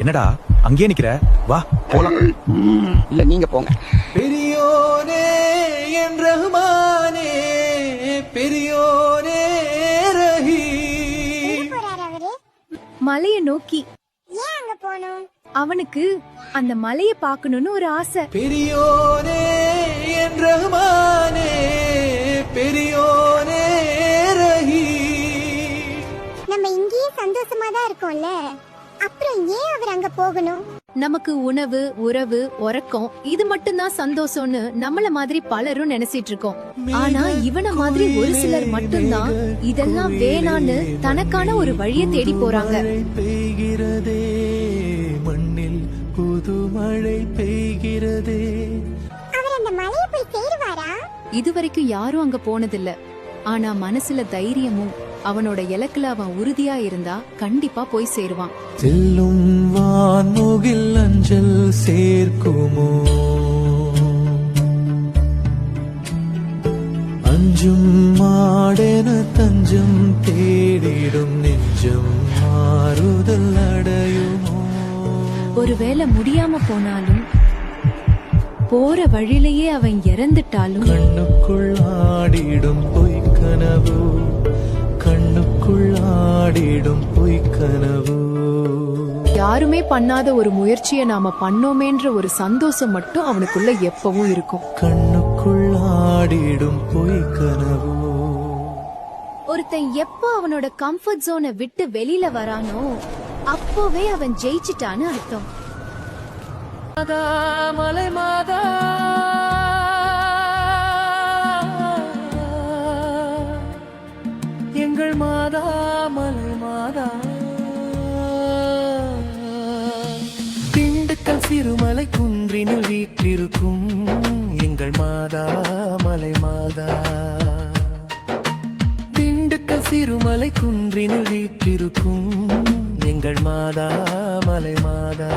என்னடா அங்கேயே நிக்கிற, வா போலாம். இல்ல நீங்க போங்க. பெரியோனே என் ரஹ்மானே, பெரியோனே ரஹீம். மலைய நோக்கி. ஏன் அங்க போனோம்? அவனுக்கு அந்த மலைய பார்க்கணும்னு ஒரு ஆசை. பெரியோனே என் ரஹ்மானே, பெரியோனே ரஹீம். நம்ம இங்கேயே சந்தோஷமா தான் இருக்கோம்ல, அப்புறம் ஏன் அவர் அங்க போகணும்? நமக்கு உணவு, உறவு, உறக்கம் இது மட்டும்தான் சந்தோஷம்னு நம்மள மாதிரி பலரும் நினைச்சிட்டு இருக்கோம். ஆனா இவன மாதிரி ஒரு சிலர் மட்டும்தான் இதெல்லாம் வேணான்னு தனக்கான ஒரு வழியை தேடி போறாங்க. பெய்கிறதே மண்ணில் புது மழை பெய்கிறதே. அவர் அந்த மலையை போய் சேருவாரா? இதுவரைக்கும் யாரும் அங்க போனதில்ல. ஆனா மனசுல தைரியமும் அவனோட இலக்குல அவன் உறுதியா இருந்தா கண்டிப்பா போய் சேருவான். செல்லும் வான்முகில் அஞ்சல் சேர்க்குமோ, அஞ்சும் மாடென தஞ்சம் தேடிடும் நெஞ்சம் மாறுதல் அடையுமோ. ஒருவேளை முடியாம போனாலும், போற வழியிலேயே அவன் இறந்துட்டாலும், கண்ணுக்குள் ஆடிடும் பொய்க்கனவு, கண்ணுக்குள் ஆடிடும் பொய்க்கனவு. யாருமே பண்ணாத ஒரு முயற்சியை நாம பண்ணோமேன்ற ஒரு சந்தோஷம் மட்டும் அவனுக்குள்ள எப்பவும் இருக்கும். கண்ணுக்குள் ஆடிடும் பொய்க்கனவு. ஒருத்தன் எப்போ அவனோட கம்ஃபர்ட் ஜோனை விட்டு வெளியில வரானோ அப்போவே அவன் ஜெயிச்சிட்டான்னு அர்த்தம். மலை மாதா, எங்கள் மாதா மலை மாதா. திண்டுக்கல் சிறுமலை குன்றினில் வீற்றிருக்கும் எங்கள் மாதா மலை மாதா. திண்டுக்கல் சிறுமலை குன்றினில் வீற்றிருக்கும் எங்கள் மாதா மலை மாதா.